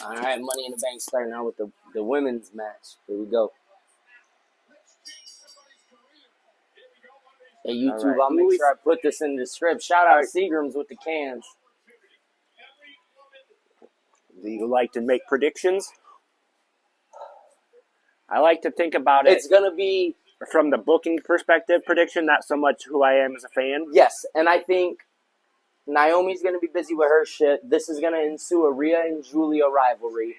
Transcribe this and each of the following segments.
All right, Money in the Bank starting out with the women's match. Here we go. Hey, YouTube, I'll make sure I put this in the script. Shout out Seagrams with the cans. Do you like to make predictions? I like to think about it. It's going to be... From the booking perspective, prediction, not so much who I am as a fan. Yes, and I think Naomi's going to be busy with her shit. This is going to ensue a Rhea and Julia rivalry.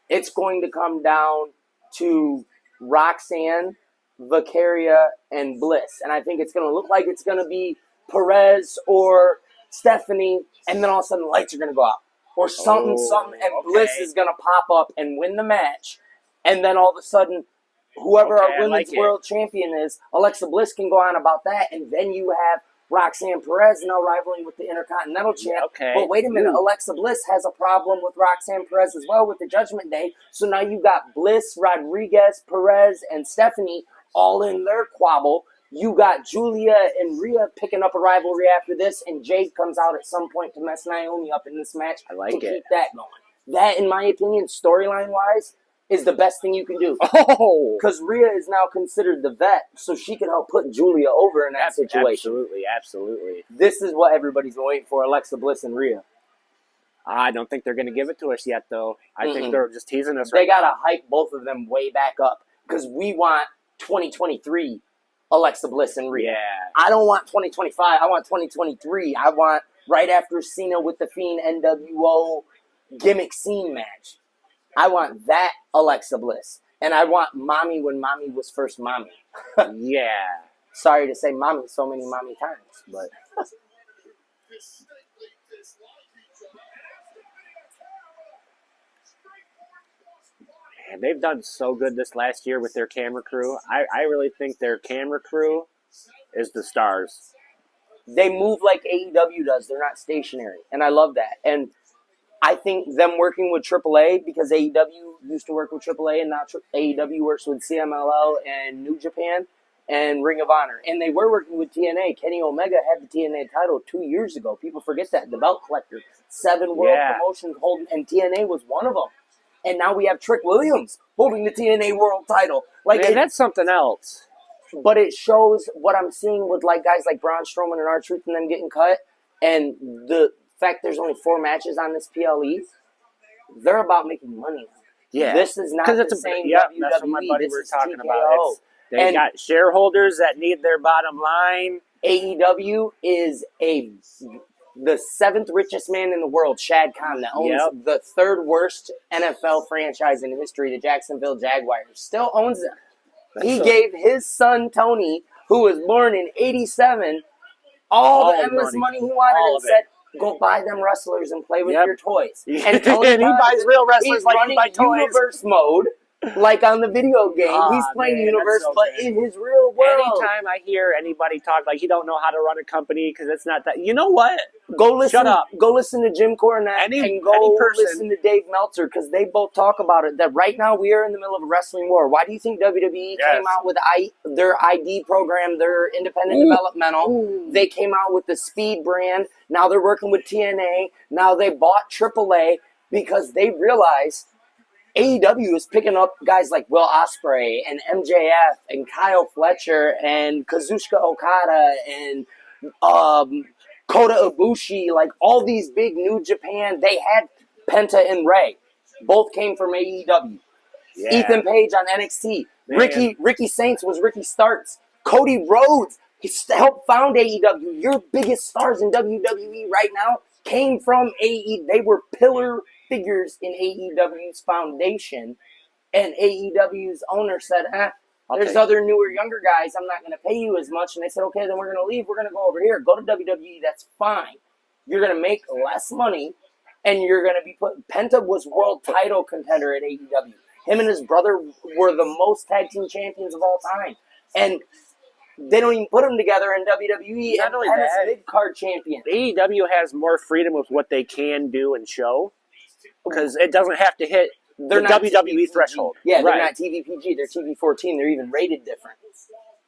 It's going to come down to Roxanne, Vicaria, and Bliss. And I think it's going to look like it's going to be Perez or Stephanie, and then all of a sudden the lights are going to go out. Or something, and Bliss is going to pop up and win the match. And then all of a sudden, whoever our women's world champion is, Alexa Bliss can go on about that. And then you have Roxanne Perez now rivaling with the Intercontinental champ. Okay. But wait a minute, Alexa Bliss has a problem with Roxanne Perez as well with the Judgment Day. So now you got Bliss, Rodriguez, Perez, and Stephanie all in their quabble. You got Julia and Rhea picking up a rivalry after this, and Jade comes out at some point to mess Naomi up in this match. I like it. Keep that going. That, in my opinion, storyline-wise, is the best thing you can do. Oh! Because Rhea is now considered the vet, so she can help put Julia over in that situation. Absolutely, absolutely. This is what everybody's waiting for, Alexa Bliss and Rhea. I don't think they're going to give it to us yet, though. I think they're just teasing us They got to hype both of them way back up, because we want 2023 Alexa Bliss and Rhea. Yeah. I don't want 2025. I want 2023. I want right after Cena with the Fiend NWO gimmick scene match. I want that Alexa Bliss. And I want Mommy when Mommy was first Mommy. Yeah. Sorry to say Mommy so many Mommy times, but... Man, they've done so good this last year with their camera crew. I really think their camera crew is the stars. They move like AEW does. They're not stationary. And I love that. And I think them working with AAA, because AEW used to work with AAA and now AEW works with CMLL and New Japan and Ring of Honor. And they were working with TNA. Kenny Omega had the TNA title 2 years ago. People forget that. The belt collector. 7 world promotions holding, and TNA was one of them. And now we have Trick Williams holding the TNA world title. Like, man, that's something else. But it shows what I'm seeing with like guys like Braun Strowman and R-Truth and them getting cut. And the fact there's only 4 matches on this PLE, they're about making money. Yeah. This is not the same WWE. That's what my buddy this was is talking TKO. about. They got shareholders that need their bottom line. AEW is the 7th richest man in the world, Shad Khan, that owns the 3rd worst NFL franchise in history, the Jacksonville Jaguars. Still owns them. He gave his son, Tony, who was born in 87, all the endless money he wanted and said, go buy them wrestlers and play with your toys. And Tony he buys real wrestlers like he buys toys. Universe mode. Like on the video game, he's playing Universe, but in his real world. Anytime I hear anybody talk like he don't know how to run a company because it's not that, you know what? Go listen. Shut up. Go listen to Jim Cornette and go listen to Dave Meltzer, because they both talk about it. That right now we are in the middle of a wrestling war. Why do you think WWE came out with their ID program, their independent developmental? They came out with the Speed brand. Now they're working with TNA. Now they bought AAA because they realize AEW is picking up guys like Will Ospreay and MJF and Kyle Fletcher and Kazuchika Okada and Kota Ibushi, like all these big New Japan. They had Penta and Ray. Both came from AEW. Yeah. Ethan Page on NXT. Man. Ricky Saints was Ricky Starks. Cody Rhodes, he helped found AEW. Your biggest stars in WWE right now came from AEW. They were pillar figures in AEW's foundation, and AEW's owner said, there's other newer, younger guys, I'm not going to pay you as much. And they said, okay, then we're going to leave. We're going to go over here. Go to WWE. That's fine. You're going to make less money, and you're going to be put. Penta was world title contender at AEW. Him and his brother were the most tag team champions of all time. And they don't even put them together in WWE. Not only that, mid-card champion. AEW has more freedom with what they can do and show, because it doesn't have to hit the WWE threshold. Yeah, they're not TV PG. They're TV 14. They're even rated different.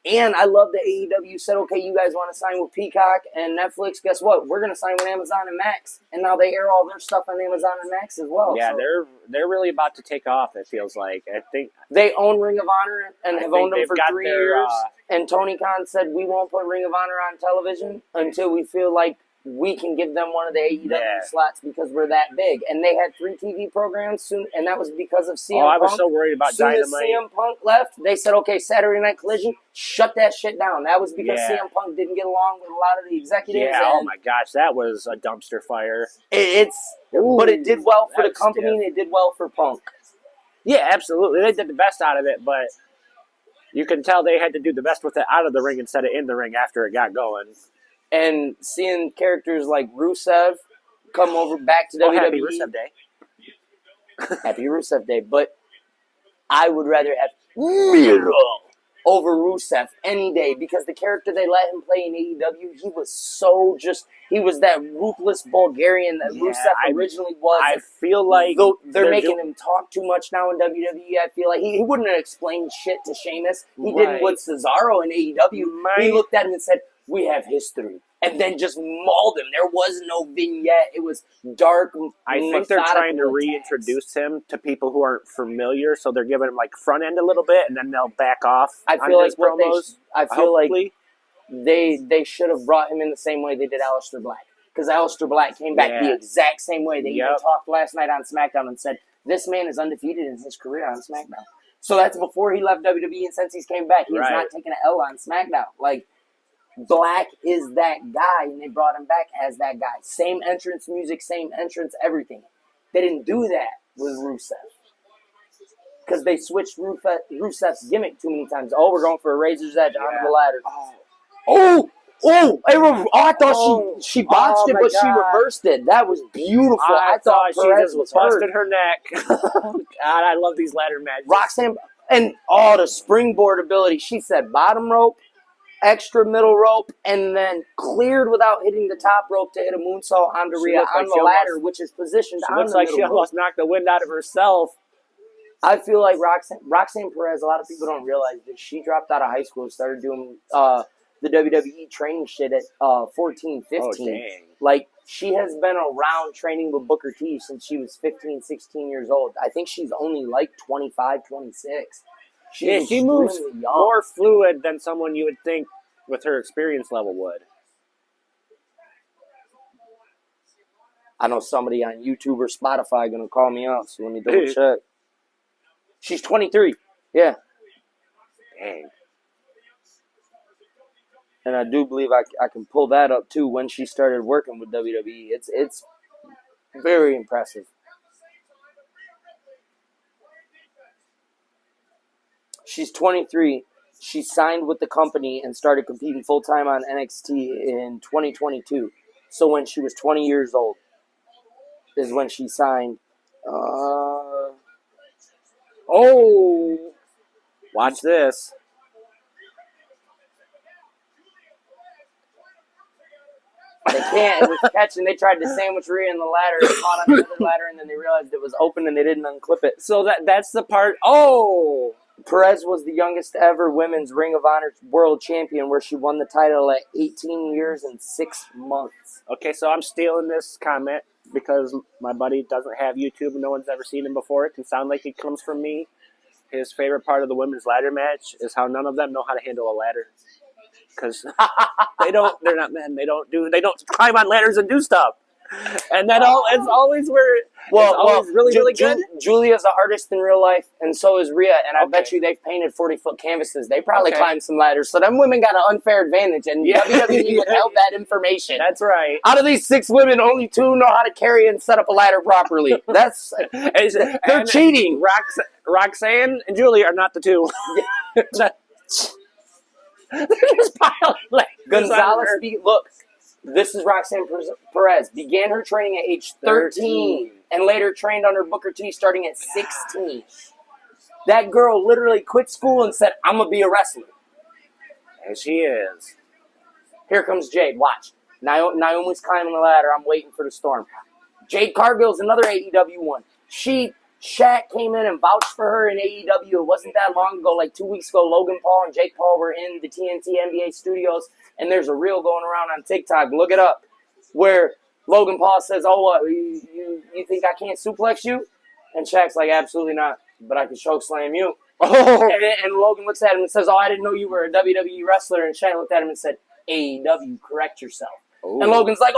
And I love that AEW said, okay, you guys want to sign with Peacock and Netflix? Guess what? We're going to sign with Amazon and Max. And now they air all their stuff on Amazon and Max as well. Yeah, so they're really about to take off, it feels like. I think they own Ring of Honor and have owned them for 3 years. And Tony Khan said, we won't put Ring of Honor on television until we feel like we can give them one of the AEW slots because we're that big. And they had 3 TV programs soon, and that was because of CM Punk. I was so worried about Dynamite. As CM Punk left, they said, okay, Saturday Night Collision, shut that shit down. That was because CM Punk didn't get along with a lot of the executives. Yeah, oh my gosh, that was a dumpster fire. But it did well for the company, and it did well for Punk. Yeah, absolutely. They did the best out of it, but you can tell they had to do the best with it out of the ring instead of in the ring after it got going. And seeing characters like Rusev come over back to WWE. Happy Rusev Day. Happy Rusev Day. But I would rather have Miro over Rusev any day because the character they let him play in AEW, he was that ruthless Bulgarian that Rusev originally was. I feel like they're making him talk too much now in WWE. I feel like he wouldn't have explained shit to Sheamus. He didn't with Cesaro in AEW. He looked at him and said, we have history. And then just mauled him. There was no vignette. It was dark. I think they're trying to reintroduce him to people who aren't familiar, so they're giving him like front end a little bit, and then they'll back off. I feel like they should have brought him in the same way they did Aleister Black, because Aleister Black came back the exact same way. They even talked last night on SmackDown and said this man is undefeated in his career on SmackDown. So that's before he left WWE, and since he's came back, he's not taking an L on SmackDown. Like, Black is that guy, and they brought him back as that guy. Same entrance music, same entrance, everything. They didn't do that with Rusev because they switched Rusev's gimmick too many times. Oh, we're going for a razor's edge onto the ladder. I thought she botched it, but she reversed it. That was beautiful. I thought she just busted her neck. God, I love these ladder matches. Roxanne, and the springboard ability. She said bottom rope, extra middle rope, and then cleared without hitting the top rope to hit a moonsault onto Rhea on the ladder, which is positioned on the middle rope. Looks like she almost knocked the wind out of herself. I feel like Roxanne Perez, a lot of people don't realize that she dropped out of high school and started doing the WWE training shit at 14, 15. Oh, dang. Like, she has been around training with Booker T since she was 15, 16 years old. I think she's only like 25, 26. She moves more fluid than someone you would think with her experience level would. I know somebody on YouTube or Spotify going to call me out, so let me double check. She's 23. Yeah. Dang. And I do believe I can pull that up, too, when she started working with WWE. It's very impressive. She's 23. She signed with the company and started competing full-time on NXT in 2022. So when she was 20 years old is when she signed. Watch this. They can't. It was catching. They tried to sandwich Rhea in the ladder. They caught on the other ladder, and then they realized it was open, and they didn't unclip it. So that's the part. Perez was the youngest ever women's Ring of Honor world champion, where she won the title at 18 years and 6 months. Okay, so I'm stealing this comment because my buddy doesn't have YouTube and no one's ever seen him before. It can sound like it comes from me. His favorite part of the women's ladder match is how none of them know how to handle a ladder. Because they're not men. They don't climb on ladders and do stuff. And it's always where it's always really good. Julia's an artist in real life, and so is Rhea. And I bet you they've painted 40-foot canvases. They probably climbed some ladders. So them women got an unfair advantage, and WWE withheld that information. That's right. Out of these 6 women, only 2 know how to carry and set up a ladder properly. They're cheating. Roxanne and Julia are not the 2. They're just piling Gonzalez, look. This is Roxanne Perez. Began her training at age 13 and later trained under Booker T starting at 16. That girl literally quit school and said, I'm going to be a wrestler. And she is. Here comes Jade. Watch. Naomi's climbing the ladder. I'm waiting for the storm. Jade Cargill's another AEW one. She Shaq came in and vouched for her in AEW. It wasn't that long ago, like 2 weeks ago. Logan Paul and Jake Paul were in the TNT NBA studios, and there's a reel going around on TikTok. Look it up, where Logan Paul says, "Oh, what? You think I can't suplex you?" And Shaq's like, "Absolutely not, but I can choke slam you." Oh. And Logan looks at him and says, "Oh, I didn't know you were a WWE wrestler." And Shaq looked at him and said, "AEW, correct yourself." Ooh. And Logan's like,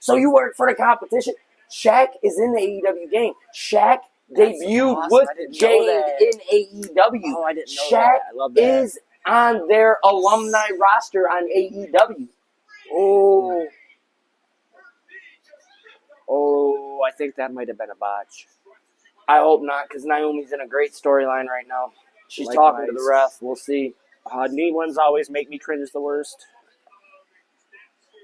so you work for the competition? Shaq is in the AEW game. Shaq debuted awesome. With Jade in AEW. Oh, I didn't know Shaq that. I love that. Is on their alumni roster on AEW. Oh, I think that might have been a botch. I hope not, because Naomi's in a great storyline right now. She's talking to the ref. We'll see. Knee ones always make me cringe the worst.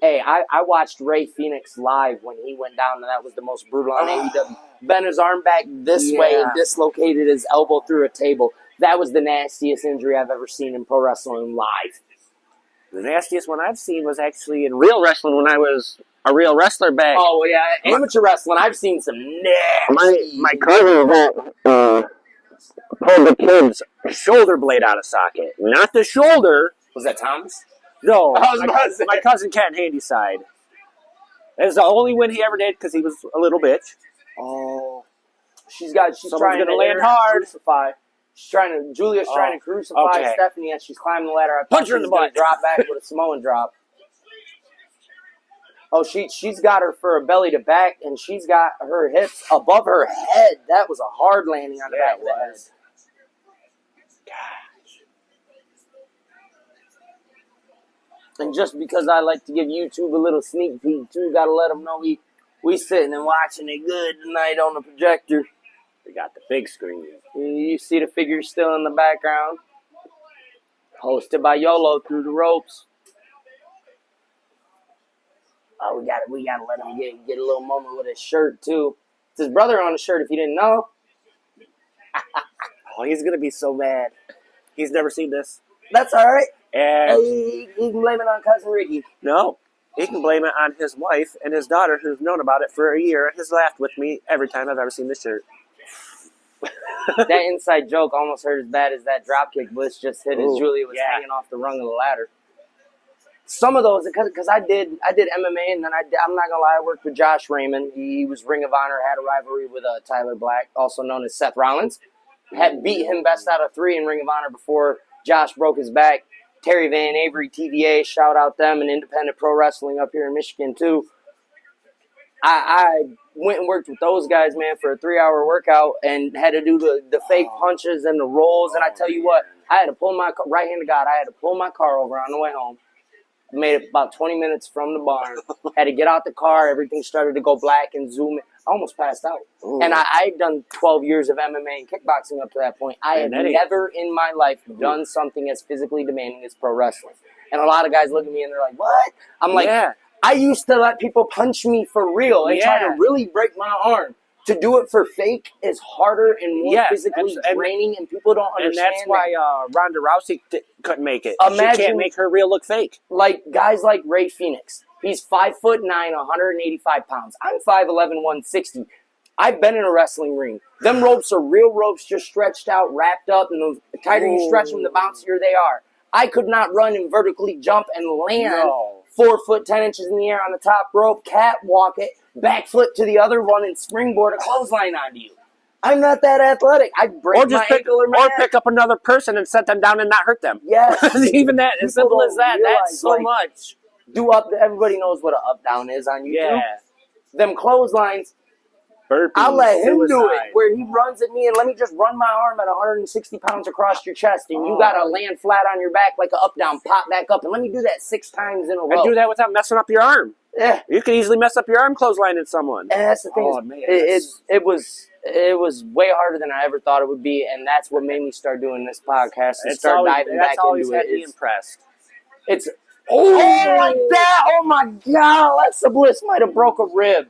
Hey, I watched Ray Phoenix live when he went down, and that was the most brutal on AEW. Bent his arm back this way and dislocated his elbow through a table. That was the nastiest injury I've ever seen in pro wrestling live. The nastiest one I've seen was actually in real wrestling when I was a real wrestler back. Oh, yeah, amateur wrestling. I've seen some nasty. My cousin pulled the kid's shoulder blade out of socket. Not the shoulder. Was that Thomas? No, my cousin Cat Handyside. It was the only win he ever did because he was a little bitch. Oh, she's trying to land hard. Crucify. Julia's trying to crucify Stephanie as she's climbing the ladder. Punch her in the butt. Drop back with a Samoan drop. Oh, she's got her for a belly to back, and she's got her hips above her head. That was a hard landing on the back of the head. And just because I like to give YouTube a little sneak peek, too, got to let them know we sitting and watching it good tonight on the projector. We got the big screen. You see the figures still in the background. Hosted by Yolo through the ropes. Oh, we gotta let him get a little moment with his shirt, too. It's his brother on the shirt, if you didn't know. Oh, he's gonna be so mad. He's never seen this. That's all right. And he can blame it on Cousin Ricky. No, he can blame it on his wife and his daughter, who's known about it for a year and has laughed with me every time I've ever seen this shirt. That inside joke almost hurt as bad as that dropkick Bliss just hit as Julia was hanging off the rung of the ladder. Some of those, because I did MMA, and then I'm not gonna lie, I worked with Josh Raymond. He was Ring of Honor, had a rivalry with Tyler Black, also known as Seth Rollins. Had beat him best out of 3 in Ring of Honor before Josh broke his back. Terry Van Avery, TVA, shout out them, and independent pro wrestling up here in Michigan, too. I went and worked with those guys, man, for a 3-hour workout and had to do the fake punches and the rolls. And I tell you what, I had to pull my right hand to God. I had to pull my car over on the way home. Made it about 20 minutes from the barn. Had to get out the car. Everything started to go black and zoom in. I almost passed out. Ooh. And I'd done 12 years of MMA and kickboxing up to that point. I had never in my life done something as physically demanding as pro wrestling. And a lot of guys look at me and they're like, what? I'm like, I used to let people punch me for real and try to really break my arm. To do it for fake is harder and more physically draining, and people don't understand. And that's why Ronda Rousey couldn't make it. Imagine, she can't make her reel look fake. Like guys like Ray Phoenix. He's 5'9", 185 pounds. I'm 5'11", 160. I've been in a wrestling ring. Them ropes are real ropes, just stretched out, wrapped up, and the tighter you stretch them, the bouncier they are. I could not run and vertically jump and land 4 foot 10 inches in the air on the top rope, catwalk it, backflip to the other one, and springboard a clothesline onto you. I'm not that athletic. I'd break my ankle or my Or pick up another person and set them down and not hurt them. Yes. Even that, as simple as that. That's so much. Everybody knows what an up-down is on YouTube. Yeah. Them clotheslines, Burpees, I'll let him do it, where he runs at me and let me just run my arm at 160 pounds across your chest, and you got to land flat on your back like an up-down, pop back up, and let me do that 6 times in a row. And do that without messing up your arm. Yeah. You can easily mess up your arm clotheslining someone. And that's the thing. It was way harder than I ever thought it would be, and that's what made me start doing this podcast and start diving back into it. That's always had me impressed. It's like that. Oh my God, Alexa Bliss might have broke a rib.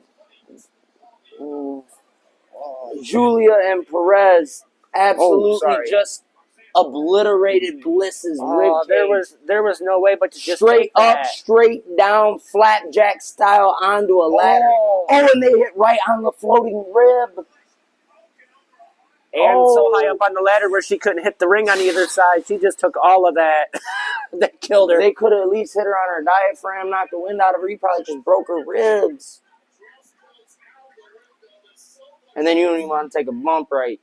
Julia and Perez absolutely just obliterated Bliss's rib cage. There was no way but to just straight up, straight down, flapjack style onto a ladder. Oh, and they hit right on the floating rib. And so high up on the ladder where she couldn't hit the ring on either side. She just took all of that. That killed her. They could have at least hit her on her diaphragm, knocked the wind out of her. He probably just broke her ribs. And then you don't even want to take a bump right.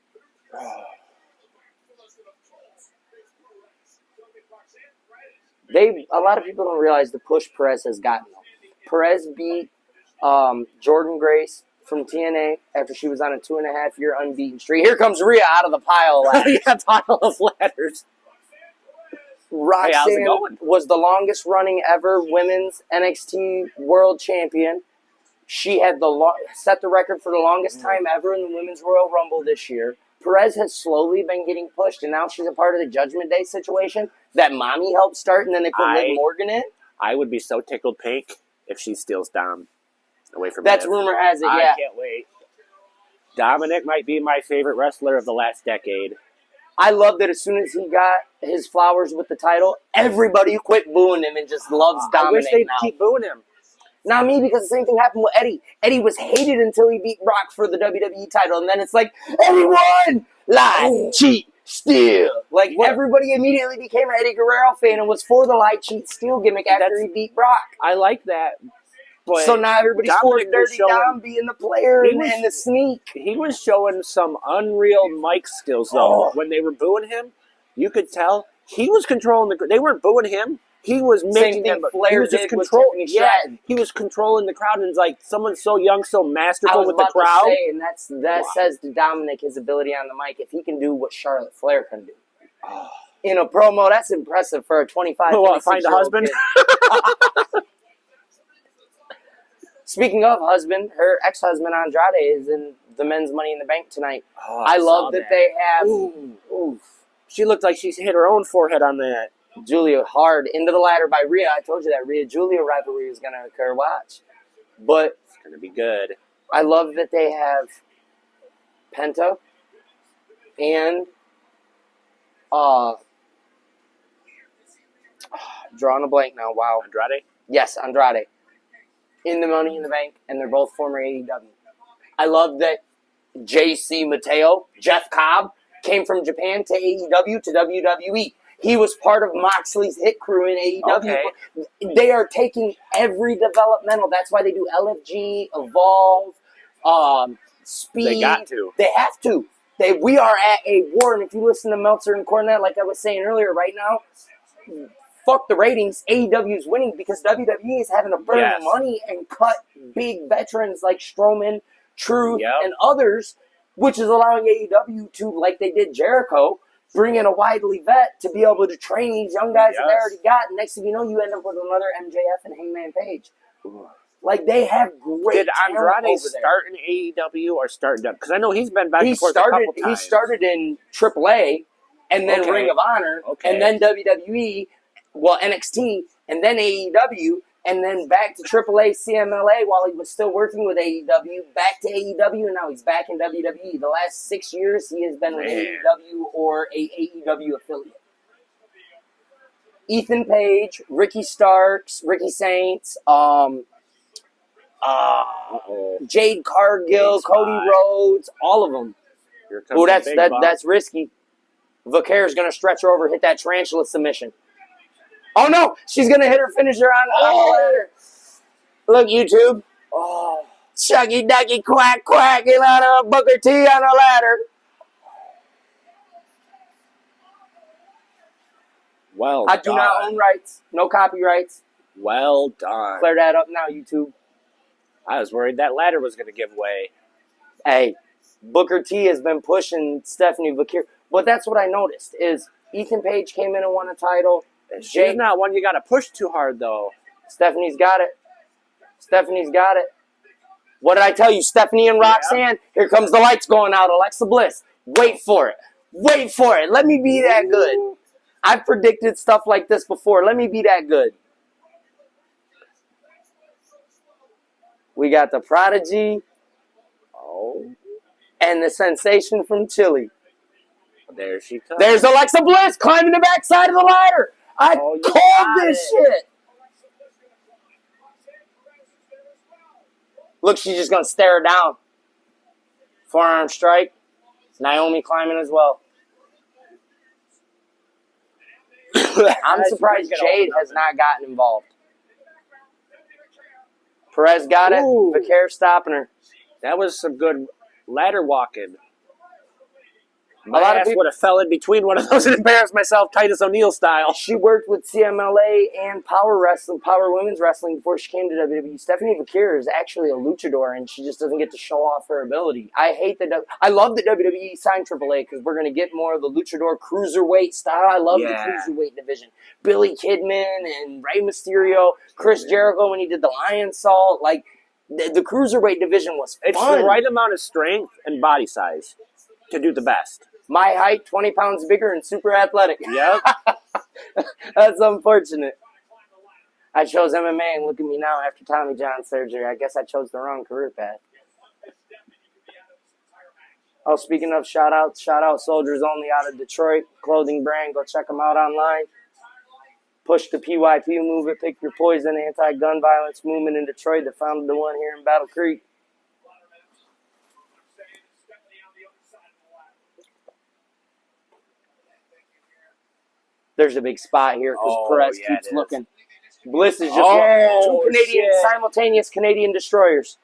A lot of people don't realize the push Perez has gotten. Perez beat Jordan Grace from TNA after she was on a 2.5-year unbeaten streak. Here comes Rhea out of the pile of ladders. Yeah, pile of ladders. Roxanne was the longest running ever women's NXT World Champion. She had set the record for the longest time ever in the Women's Royal Rumble this year. Perez has slowly been getting pushed, and now she's a part of the Judgment Day situation that Mommy helped start, and then they put Liv Morgan in. I would be so tickled pink if she steals Dom away from That's rumor has it, yeah. I can't wait. Dominic might be my favorite wrestler of the last decade. I love that as soon as he got his flowers with the title, everybody quit booing him and just loves Dominic. I wish they'd keep booing him. Not me, because the same thing happened with Eddie. Eddie was hated until he beat Brock for the WWE title, and then it's like, everyone! Lie, cheat, steal. Like, everybody immediately became an Eddie Guerrero fan and was for the lie, cheat, steal gimmick after he beat Brock. I like that. But so now everybody's for Dirty Dom being the player and the sneak. He was showing some unreal mic skills, though. When they were booing him, you could tell he was controlling the... They weren't booing him. He was making them. He was just controlling. Yeah, he was controlling the crowd, and it's like someone so young, so masterful with the crowd. To say, and that says to Dominic his ability on the mic. If he can do what Charlotte Flair can do in a promo, that's impressive for a 25. Find a husband. Speaking of husband, her ex-husband Andrade is in the men's Money in the Bank tonight. I love that they have. Ooh. She looked like she hit her own forehead on that. Julia hard into the ladder by Rhea. I told you that Rhea-Julia rivalry is going to occur. Watch. But it's going to be good. I love that they have Penta and drawing a blank now. Wow. Andrade? Yes, Andrade. In the Money in the Bank, and they're both former AEW. I love that JC Mateo, Jeff Cobb, came from Japan to AEW to WWE. He was part of Moxley's hit crew in AEW. Okay. They are taking every developmental. That's why they do LFG, Evolve, Speed. They got to. They have to. We are at a war, and if you listen to Meltzer and Cornette, like I was saying earlier, right now, fuck the ratings. AEW is winning because WWE is having to burn money and cut big veterans like Strowman, Truth, and others, which is allowing AEW to, like they did Jericho, bring in a widely vet to be able to train these young guys that they already got. And next thing you know, you end up with another MJF and Hangman Page. Like, they have great Did Andrade start in AEW or start in... Because I know he's been back and forth a couple times. He started in AAA, and then Ring of Honor, and then WWE, well, NXT, and then AEW, and then back to AAA CMLA while he was still working with AEW, back to AEW, and now he's back in WWE. The last 6 years, he has been with AEW or a AEW affiliate. Ethan Page, Ricky Starks, Ricky Saints, Jade Cargill, Cody Rhodes, all of them. Oh, that's risky. Vaquer's going to stretch her over, hit that tarantula submission. Oh, no. She's going to hit her finisher on the ladder. Look, YouTube. Oh, Chucky Ducky Quack Quack. Ilana Booker T on the ladder. Well I do not own rights. No copyrights. Well done. Clear that up now, YouTube. I was worried that ladder was going to give way. Hey, Booker T has been pushing Stephanie Vaquer. But that's what I noticed is Ethan Page came in and won a title. She's not one you got to push too hard, though. Stephanie's got it. Stephanie's got it. What did I tell you? Stephanie and Roxanne. Here comes the lights going out. Alexa Bliss. Wait for it. Wait for it. Let me be that good. I've predicted stuff like this before. Let me be that good. We got the Prodigy. And the Sensation from Chile. There she comes. There's Alexa Bliss climbing the backside of the ladder. I called this shit. Look, she's just going to stare her down. Forearm strike. Naomi climbing as well. I'm surprised Jade has not gotten involved. Perez got it. Vaquer stopping her. That was some good ladder walking. A lot of people would have fell in between one of those and embarrassed myself, Titus O'Neil style. She worked with CMLA and Power Women's Wrestling before she came to WWE. Stephanie Vaquer is actually a luchador, and she just doesn't get to show off her ability. I love that WWE signed AAA because we're going to get more of the luchador cruiserweight style. I love the cruiserweight division. Billy Kidman and Rey Mysterio, Chris Jericho when he did the Lion Salt. Like, the cruiserweight division was fun. It's the right amount of strength and body size to do the best. My height, 20 pounds bigger and super athletic. Yep. That's unfortunate. I chose MMA, and look at me now after Tommy John surgery. I guess I chose the wrong career path. Oh, speaking of shout-out Soldiers Only out of Detroit, clothing brand. Go check them out online. Push the PYP movement, pick your poison, anti-gun violence movement in Detroit that founded the one here in Battle Creek. There's a big spot here because Perez keeps looking. Bliss is just two simultaneous Canadian destroyers.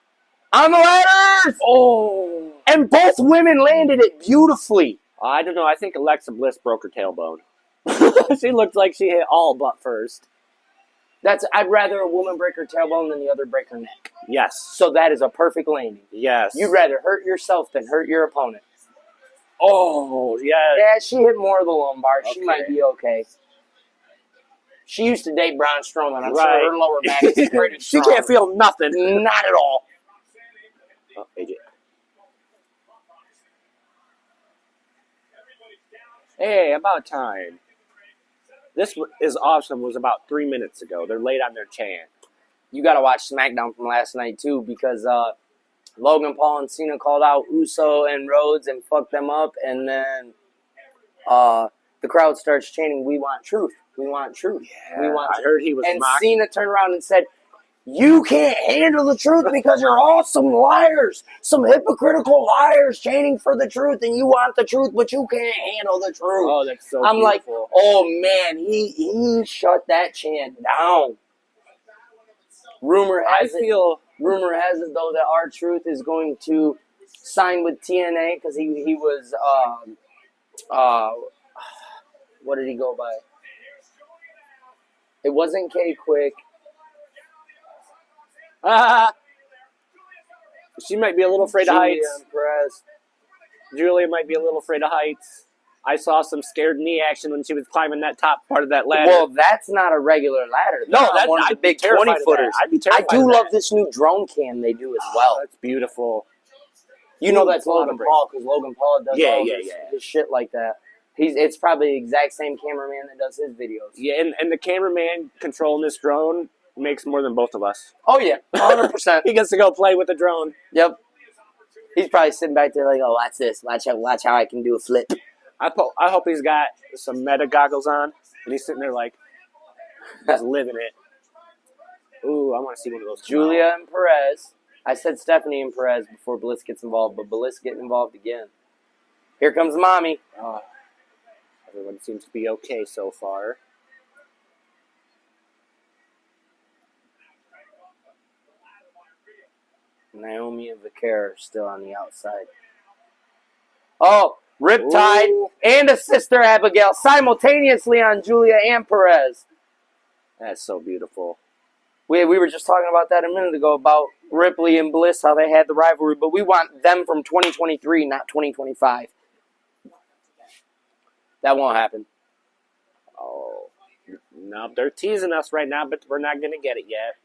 On the ladders! Oh! And both women landed it beautifully. I don't know. I think Alexa Bliss broke her tailbone. She looked like she hit all but first. I'd rather a woman break her tailbone than the other break her neck. Yes. So that is a perfect landing. Yes. You'd rather hurt yourself than hurt your opponent. Oh, yeah. Yeah, she hit more of the lumbar. She might be okay. She used to date Braun Strowman. I'm sure her lower back is pretty strong. She can't feel nothing. Not at all. Oh, AJ. Hey, about time. This is awesome. Was about 3 minutes ago. They're late on their chant. You got to watch SmackDown from last night, too, because Logan Paul and Cena called out Uso and Rhodes and fucked them up, and then the crowd starts chanting, "We want truth. We want truth. Yeah, we want truth." I heard he was and mocking. Cena turned around and said, "You can't handle the truth because you're all some liars, some hypocritical liars chanting for the truth, and you want the truth, but you can't handle the truth." Oh, that's so I'm beautiful. like, oh, man, he shut that chant down. Rumor has it, though, that R-Truth is going to sign with TNA because he was, what did he go by? It wasn't K-Quick. She might be a little afraid of heights. Perez. Julia might be a little afraid of heights. I saw some scared knee action when she was climbing that top part of that ladder. Well, that's not a regular ladder. That's one of the big 20-footers. I'd be terrified. I do love this new drone cam they do as well. That's beautiful. You know that's Logan Paul because Logan Paul does his shit like that. It's probably the exact same cameraman that does his videos. Yeah, and the cameraman controlling this drone makes more than both of us. Oh, yeah, 100%. He gets to go play with the drone. Yep. He's probably sitting back there like, oh, watch this. Watch how I can do a flip. I hope he's got some meta goggles on, and he's sitting there like, just living it. Ooh, I want to see one of those. Julia and Perez. I said Stephanie and Perez before Bliss gets involved, but Bliss getting involved again. Here comes Mommy. Everyone seems to be okay so far. Naomi and Vaquer are still on the outside. Oh, Riptide and a Sister Abigail simultaneously on Julia and Perez. That's so beautiful. We were just talking about that a minute ago, about Ripley and Bliss, how they had the rivalry, but we want them from 2023, not 2025. That won't happen. Oh, no, they're teasing us right now, but we're not going to get it yet.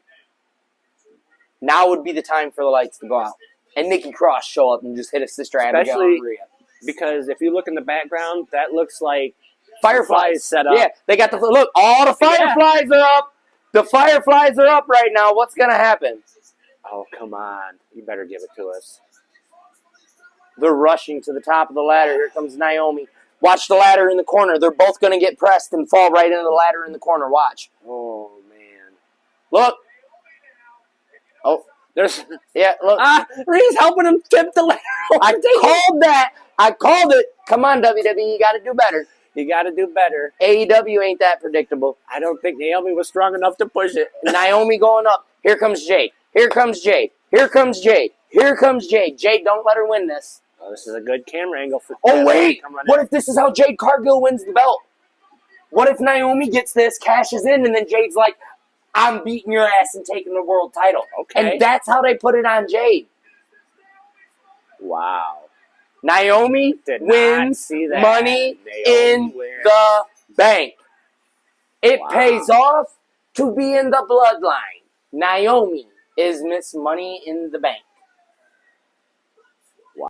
Now would be the time for the lights to go out. And Nikki Cross show up and just hit a Sister Abigail and Rhea. Because if you look in the background, that looks like Fireflies set up. Yeah, they got look, all the Fireflies are up. The Fireflies are up right now. What's going to happen? Oh, come on. You better give it to us. They're rushing to the top of the ladder. Here comes Naomi. Watch the ladder in the corner. They're both going to get pressed and fall right into the ladder in the corner. Watch. Oh, man. Look. Oh, Yeah, look. He's helping him tip the ladder. I called it. Come on, WWE, you got to do better. You got to do better. AEW ain't that predictable. I don't think Naomi was strong enough to push it. Naomi going up. Here comes Jade. Here comes Jade. Here comes Jade. Here comes Jade. Jade, don't let her win this. Oh, this is a good camera angle for. Oh wait! What if this is how Jade Cargill wins the belt? What if Naomi gets this, cashes in, and then Jade's like, "I'm beating your ass and taking the world title." Okay. And that's how they put it on Jade. Wow. Naomi wins Money in the Bank. It pays off to be in the bloodline. Naomi is Miss Money in the Bank.